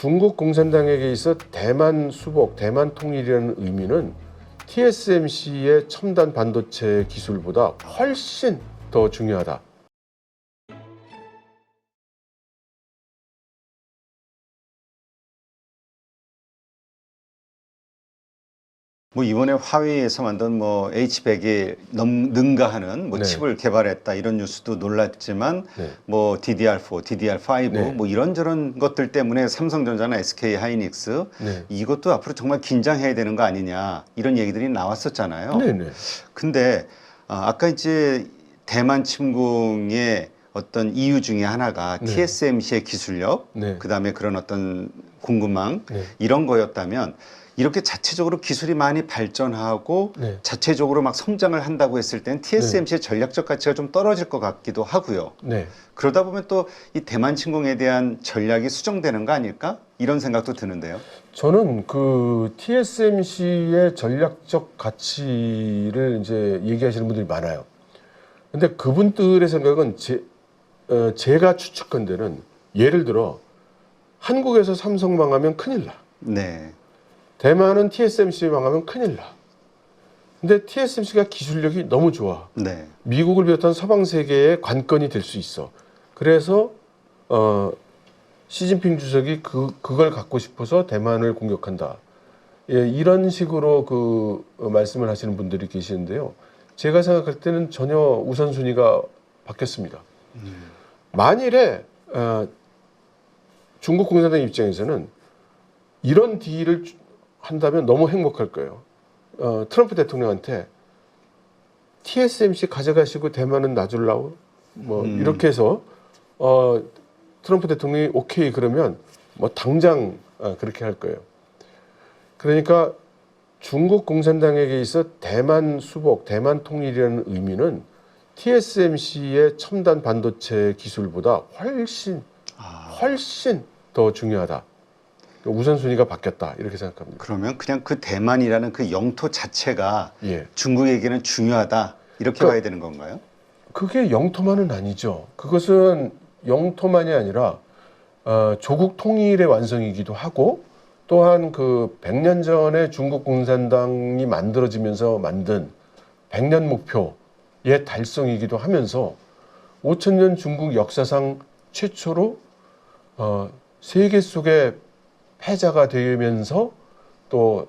중국 공산당에게 있어 대만 수복, 대만 통일이라는 의미는 TSMC의 첨단 반도체 기술보다 훨씬 더 중요하다. 뭐 이번에 화웨이에서 만든 뭐 H100에 능가하는 뭐 네. 칩을 개발했다 이런 뉴스도 놀랐지만 네. 뭐 DDR4, DDR5 네. 뭐 이런저런 것들 때문에 삼성전자나 SK 하이닉스 네. 이것도 앞으로 정말 긴장해야 되는 거 아니냐 이런 얘기들이 나왔었잖아요. 네네. 근데 아까 이제 대만 침공의 어떤 이유 중에 하나가 네. TSMC의 기술력, 네. 그다음에 그런 어떤 공급망 네. 이런 거였다면 이렇게 자체적으로 기술이 많이 발전하고 네. 자체적으로 막 성장을 한다고 했을 땐 TSMC의 전략적 가치가 좀 떨어질 것 같기도 하고요. 네. 그러다 보면 또 이 대만 침공에 대한 전략이 수정되는 거 아닐까? 이런 생각도 드는데요. 저는 그 TSMC의 전략적 가치를 이제 얘기하시는 분들이 많아요. 근데 그분들의 생각은 제가 추측컨대는 예를 들어 한국에서 삼성 망하면 큰일 나. 네. 대만은 TSMC 망하면 큰일 나. 근데 TSMC가 기술력이 너무 좋아. 네. 미국을 비롯한 서방 세계의 관건이 될 수 있어. 그래서 시진핑 주석이 그걸 갖고 싶어서 대만을 공격한다. 예, 이런 식으로 그 말씀을 하시는 분들이 계시는데요. 제가 생각할 때는 전혀 우선순위가 바뀌었습니다. 만일에 중국 공산당 입장에서는 이런 딜을 한다면 너무 행복할 거예요. 트럼프 대통령한테 TSMC 가져가시고 대만은 놔줄라고 뭐 이렇게 해서 트럼프 대통령이 오케이 그러면 뭐 당장 그렇게 할 거예요. 그러니까 중국 공산당에게 있어 대만 수복, 대만 통일이라는 의미는 TSMC의 첨단 반도체 기술보다 훨씬 더 중요하다. 우선순위가 바뀌었다 이렇게 생각합니다. 그러면 그냥 그 대만이라는 그 영토 자체가 예. 중국에게는 중요하다 이렇게 그러니까 봐야 되는 건가요? 그게 영토만은 아니죠. 그것은 영토만이 아니라 조국 통일의 완성이기도 하고 또한 그 100년 전에 중국 공산당이 만들어지면서 만든 100년 목표의 달성이기도 하면서 5000년 중국 역사상 최초로 세계 속의 패자가 되면서 또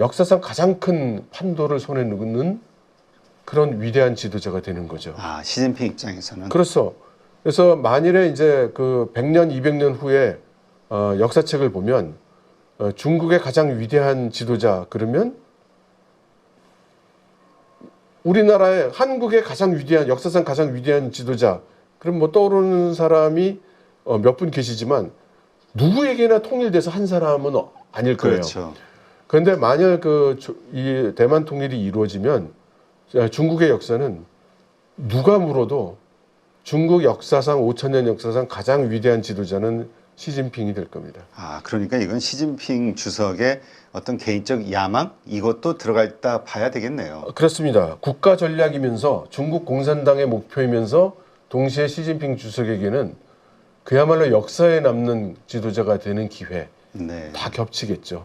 역사상 가장 큰 판도를 손에 넣는 그런 위대한 지도자가 되는 거죠. 시진핑 입장에서는. 그렇죠. 그래서 만일에 이제 그 100년, 200년 후에 역사책을 보면 중국의 가장 위대한 지도자 그러면 우리나라의 한국의 가장 위대한 역사상 가장 위대한 지도자 그럼 뭐 떠오르는 사람이 몇 분 계시지만 누구에게나 통일돼서 한 사람은 아닐 거예요. 그렇죠. 그런데 만약 이 대만 통일이 이루어지면 중국의 역사는 누가 물어도 중국 역사상 5000년 역사상 가장 위대한 지도자는 시진핑이 될 겁니다. 그러니까 이건 시진핑 주석의 어떤 개인적 야망 이것도 들어가 있다 봐야 되겠네요. 그렇습니다. 국가 전략이면서 중국 공산당의 목표이면서 동시에 시진핑 주석에게는 그야말로 역사에 남는 지도자가 되는 기회 네. 다 겹치겠죠.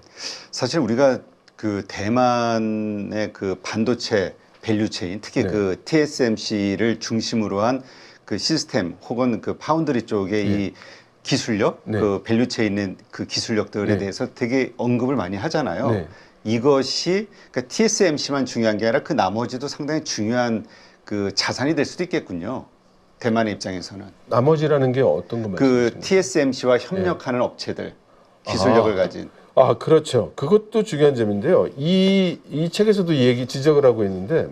사실 우리가 그 대만의 그 반도체 밸류체인 특히 네. 그 TSMC를 중심으로 한 그 시스템 혹은 그 파운드리 쪽의 이 기술력, 네. 그 밸류체인의 그 기술력들에 네. 대해서 되게 언급을 많이 하잖아요. 네. 이것이 그러니까 TSMC만 중요한 게 아니라 그 나머지도 상당히 중요한 그 자산이 될 수도 있겠군요. 대만의 입장에서는. 나머지라는 게 어떤 거 그 말씀이십니까? TSMC와 협력하는 업체들, 기술력을 가진. 그렇죠. 그것도 중요한 점인데요. 이 책에서도 지적을 하고 있는데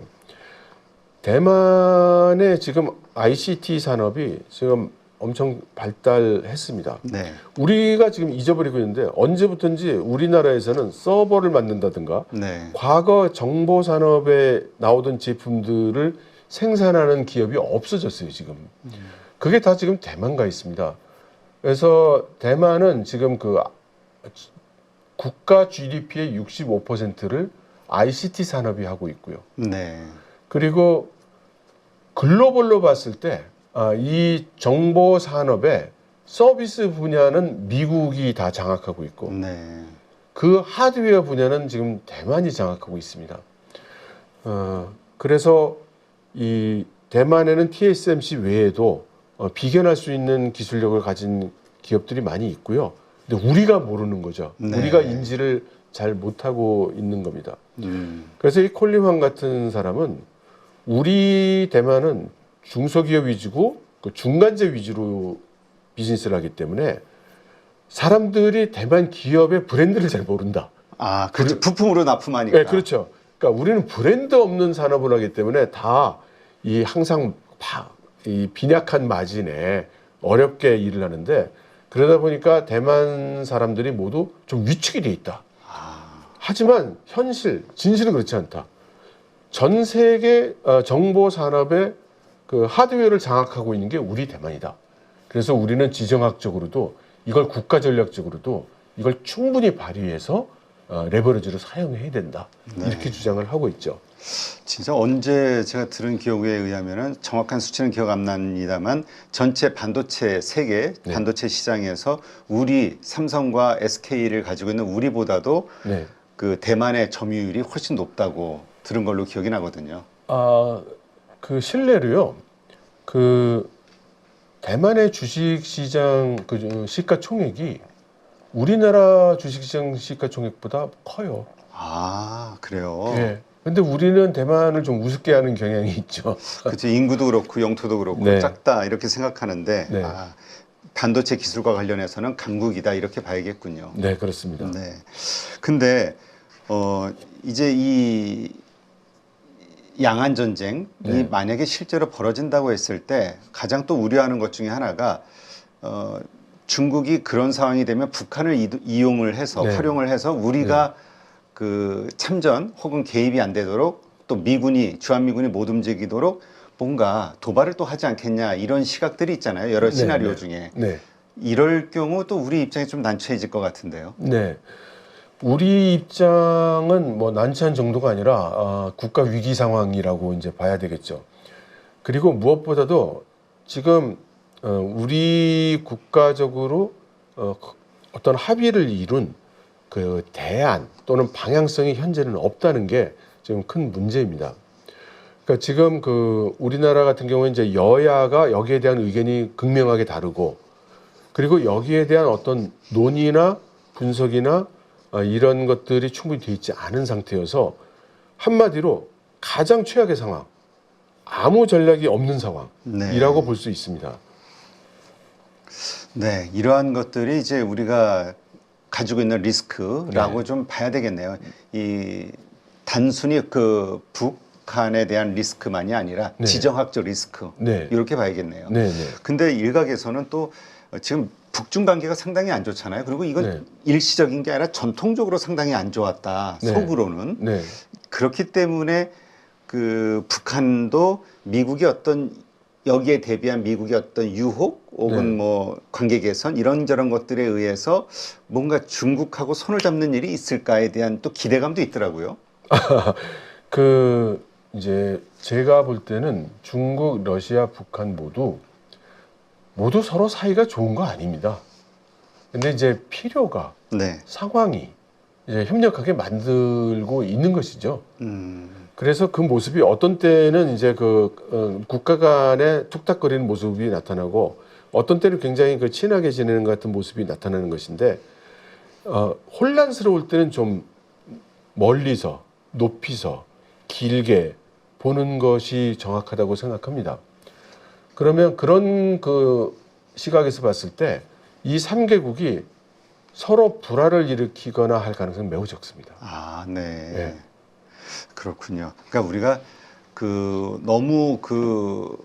대만의 지금 ICT 산업이 지금 엄청 발달했습니다. 네. 우리가 지금 잊어버리고 있는데 언제부턴지 우리나라에서는 서버를 만든다든가 네. 과거 정보 산업에 나오던 제품들을 생산하는 기업이 없어졌어요, 지금. 그게 다 지금 대만 가 있습니다. 그래서 대만은 지금 그 국가 GDP의 65%를 ICT 산업이 하고 있고요. 네. 그리고 글로벌로 봤을 때 이 정보 산업의 서비스 분야는 미국이 다 장악하고 있고 네. 그 하드웨어 분야는 지금 대만이 장악하고 있습니다. 그래서 이 대만에는 TSMC 외에도 비견할 수 있는 기술력을 가진 기업들이 많이 있고요. 근데 우리가 모르는 거죠. 네. 우리가 인지를 잘 못하고 있는 겁니다. 그래서 이 콜린 황 같은 사람은 우리 대만은 중소기업 위주고 그 중간재 위주로 비즈니스를 하기 때문에 사람들이 대만 기업의 브랜드를 잘 모른다. 아, 그렇죠. 부품으로 납품하니까. 네, 그렇죠. 그러니까 우리는 브랜드 없는 산업을 하기 때문에 다 이 항상 이 빈약한 마진에 어렵게 일을 하는데 그러다 보니까 대만 사람들이 모두 좀 위축이 돼 있다. 하지만 진실은 그렇지 않다. 전 세계 정보 산업의 그 하드웨어를 장악하고 있는 게 우리 대만이다. 그래서 우리는 지정학적으로도 이걸 국가 전략적으로도 이걸 충분히 발휘해서 레버리지로 사용해야 된다. 네. 이렇게 주장을 하고 있죠. 진짜 언제 제가 들은 기억에 의하면은 정확한 수치는 기억 안 납니다만 전체 반도체 세계 네. 반도체 시장에서 우리 삼성과 SK를 가지고 있는 우리보다도 네. 그 대만의 점유율이 훨씬 높다고 들은 걸로 기억이 나거든요. 그 실내로요. 그 대만의 주식시장 그 시가총액이 우리나라 주식시장 시가총액보다 커요. 아, 그래요. 예. 근데 우리는 대만을 좀 우습게 하는 경향이 있죠. 그렇죠. 인구도 그렇고 영토도 그렇고 네. 작다 이렇게 생각하는데 네. 반도체 기술과 관련해서는 강국이다 이렇게 봐야겠군요. 네, 그렇습니다. 네. 근데 이제 이 양안 전쟁이 네. 만약에 실제로 벌어진다고 했을 때 가장 또 우려하는 것 중에 하나가 중국이 그런 상황이 되면 북한을 이용을 해서 네. 활용을 해서 우리가 그 참전 혹은 개입이 안 되도록 또 주한미군이 못 움직이도록 뭔가 도발을 또 하지 않겠냐 이런 시각들이 있잖아요. 여러 네, 시나리오 네. 중에. 네. 이럴 경우 또 우리 입장이 좀 난처해질 것 같은데요. 네. 우리 입장은 뭐 난처한 정도가 아니라 국가 위기 상황이라고 이제 봐야 되겠죠. 그리고 무엇보다도 지금 우리 국가적으로 어떤 합의를 이룬 그 대안 또는 방향성이 현재는 없다는 게 지금 큰 문제입니다. 그러니까 지금 그 우리나라 같은 경우에 이제 여야가 여기에 대한 의견이 극명하게 다르고 그리고 여기에 대한 어떤 논의나 분석이나 이런 것들이 충분히 돼 있지 않은 상태여서 한마디로 가장 최악의 상황, 아무 전략이 없는 상황이라고 볼 수 있습니다. 네, 이러한 것들이 이제 우리가 가지고 있는 리스크라고 네. 좀 봐야 되겠네요. 이 단순히 그 북한에 대한 리스크만이 아니라 네. 지정학적 리스크 네. 이렇게 봐야겠네요. 네, 네. 근데 일각에서는 또 지금 북중 관계가 상당히 안 좋잖아요. 그리고 이건 네. 일시적인 게 아니라 전통적으로 상당히 안 좋았다. 네. 속으로는. 네. 그렇기 때문에 그 북한도 미국의 어떤 여기에 대비한 미국의 어떤 유혹 혹은 네. 뭐 관계 개선 이런저런 것들에 의해서 뭔가 중국하고 손을 잡는 일이 있을까에 대한 또 기대감도 있더라고요. 그 이제 제가 볼 때는 중국, 러시아, 북한 모두 서로 사이가 좋은 거 아닙니다. 근데 이제 필요가 네. 상황이 이제 협력하게 만들고 있는 것이죠. 그래서 그 모습이 어떤 때는 이제 그 국가 간에 툭탁거리는 모습이 나타나고 어떤 때는 굉장히 그 친하게 지내는 것 같은 모습이 나타나는 것인데 혼란스러울 때는 좀 멀리서 높이서 길게 보는 것이 정확하다고 생각합니다. 그러면 그런 그 시각에서 봤을 때 이 3개국이 서로 불화를 일으키거나 할 가능성은 매우 적습니다. 아, 네. 네. 그렇군요. 그러니까 우리가 그 너무 그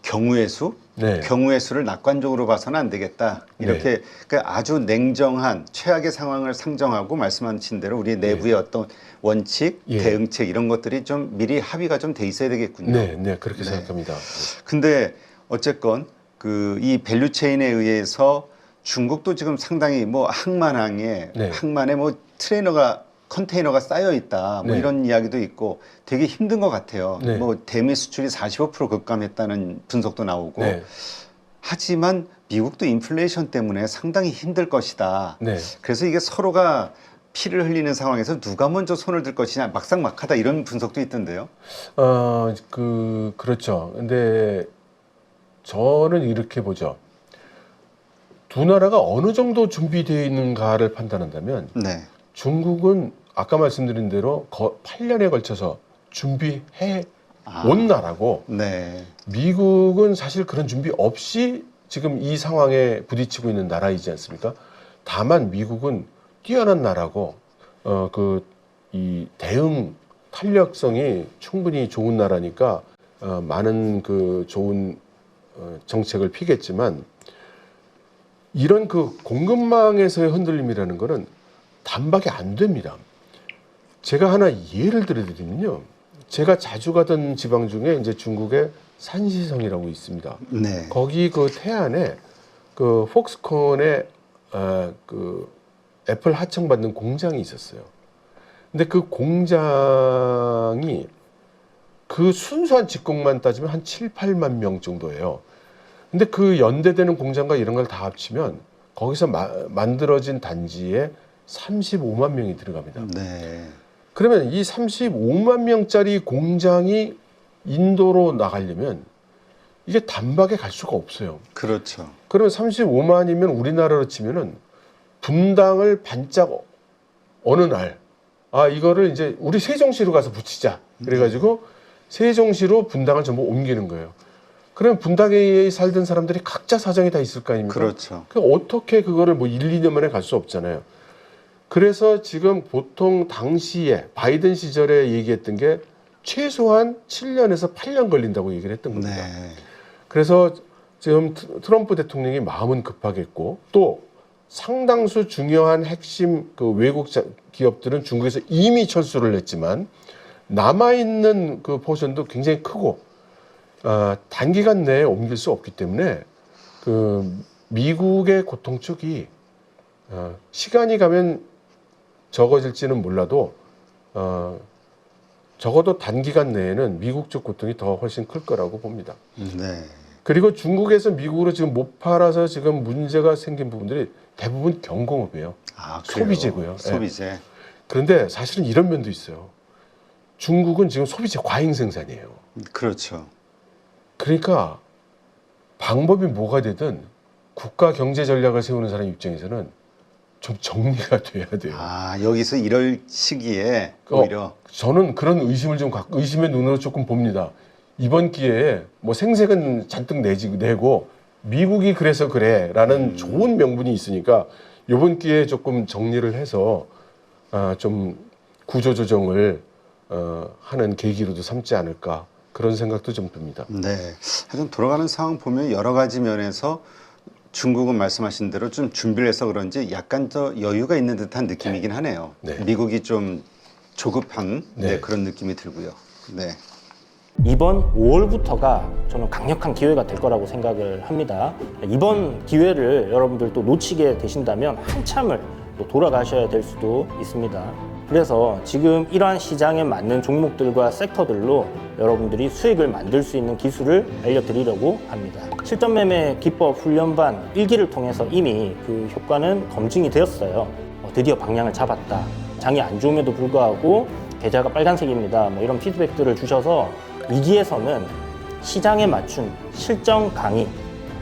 경우의 수, 네. 경우의 수를 낙관적으로 봐서는 안 되겠다. 이렇게 그러니까 아주 냉정한 최악의 상황을 상정하고 말씀하신 대로 우리 내부의 어떤 원칙, 예. 대응책 이런 것들이 좀 미리 합의가 좀 돼 있어야 되겠군요. 네, 네, 그렇게 네. 생각합니다. 근데 어쨌건 그 이 밸류체인에 의해서 중국도 지금 상당히 뭐 항만항에 네. 항만에 뭐 컨테이너가 쌓여 있다. 뭐 네. 이런 이야기도 있고 되게 힘든 것 같아요. 네. 뭐 대미 수출이 45% 급감했다는 분석도 나오고. 네. 하지만 미국도 인플레이션 때문에 상당히 힘들 것이다. 네. 그래서 이게 서로가 피를 흘리는 상황에서 누가 먼저 손을 들 것이냐 막상막하다 이런 분석도 있던데요. 그렇죠. 근데 저는 이렇게 보죠. 두 나라가 어느 정도 준비되어 있는가를 판단한다면 네. 중국은 아까 말씀드린 대로 8년에 걸쳐서 준비해 아. 온 나라고 네. 미국은 사실 그런 준비 없이 지금 이 상황에 부딪히고 있는 나라이지 않습니까? 다만 미국은 뛰어난 나라고 이 대응 탄력성이 충분히 좋은 나라니까 많은 그 좋은 정책을 피겠지만 이런 그 공급망에서의 흔들림이라는 거는 단박에 안 됩니다. 제가 하나 예를 들어드리면요. 제가 자주 가던 지방 중에 이제 중국의 산시성이라고 있습니다. 네. 거기 그 태안에 그 폭스콘의 그 애플 하청받는 공장이 있었어요. 근데 그 공장이 그 순수한 직공만 따지면 한 7, 8만 명 정도예요. 근데 그 연대되는 공장과 이런 걸 다 합치면 거기서 만들어진 단지에 35만 명이 들어갑니다. 네. 그러면 이 35만 명짜리 공장이 인도로 나가려면 이게 단박에 갈 수가 없어요. 그렇죠. 그러면 35만이면 우리나라로 치면은 분당을 반짝 어느 날, 이거를 이제 우리 세종시로 가서 붙이자. 그래가지고 세종시로 분당을 전부 옮기는 거예요. 그러면 분당에 살던 사람들이 각자 사정이 다 있을 거 아닙니까? 그렇죠. 어떻게 그거를 뭐 1, 2년 만에 갈 수 없잖아요. 그래서 지금 보통 당시에 바이든 시절에 얘기했던 게 최소한 7년에서 8년 걸린다고 얘기를 했던 겁니다. 네. 그래서 지금 트럼프 대통령이 마음은 급하겠고 또 상당수 중요한 핵심 그 외국 기업들은 중국에서 이미 철수를 했지만 남아있는 그 포션도 굉장히 크고 단기간 내에 옮길 수 없기 때문에 그 미국의 고통축이 시간이 가면 적어질지는 몰라도 적어도 단기간 내에는 미국 쪽 고통이 더 훨씬 클 거라고 봅니다. 네. 그리고 중국에서 미국으로 지금 못 팔아서 지금 문제가 생긴 부분들이 대부분 경공업이에요. 아, 그래요? 소비재고요. 소비재. 예. 그런데 사실은 이런 면도 있어요. 중국은 지금 소비재 과잉 생산이에요. 그렇죠. 그러니까 방법이 뭐가 되든 국가 경제 전략을 세우는 사람 입장에서는 좀 정리가 돼야 돼요. 아, 여기서 이럴 시기에 오히려 저는 그런 의심을 좀 갖고 의심의 눈으로 조금 봅니다. 이번 기회에 뭐 생색은 잔뜩 내고 미국이 그래서 그래라는 좋은 명분이 있으니까 이번 기회에 조금 정리를 해서 좀 구조조정을 하는 계기로도 삼지 않을까 그런 생각도 좀 듭니다. 네. 하여튼 돌아가는 상황 보면 여러 가지 면에서 중국은 말씀하신 대로 좀 준비를 해서 그런지 약간 더 여유가 있는 듯한 느낌이긴 하네요. 네. 미국이 좀 조급한 네. 그런 느낌이 들고요. 네. 이번 5월부터가 저는 강력한 기회가 될 거라고 생각을 합니다. 이번 기회를 여러분들도 놓치게 되신다면 한참을 또 돌아가셔야 될 수도 있습니다. 그래서 지금 이러한 시장에 맞는 종목들과 섹터들로 여러분들이 수익을 만들 수 있는 기술을 알려드리려고 합니다. 실전 매매 기법 훈련반 1기를 통해서 이미 그 효과는 검증이 되었어요. 드디어 방향을 잡았다. 장이 안 좋음에도 불구하고 계좌가 빨간색입니다. 뭐 이런 피드백들을 주셔서 2기에서는 시장에 맞춘 실전 강의,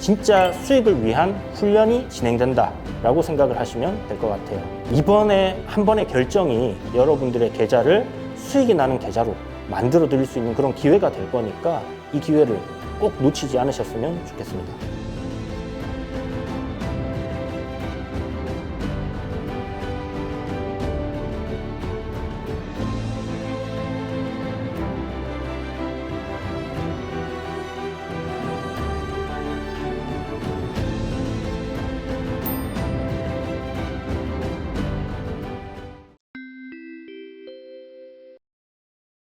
진짜 수익을 위한 훈련이 진행된다 라고 생각을 하시면 될 것 같아요. 이번에 한 번의 결정이 여러분들의 계좌를 수익이 나는 계좌로 만들어 드릴 수 있는 그런 기회가 될 거니까 이 기회를 꼭 놓치지 않으셨으면 좋겠습니다.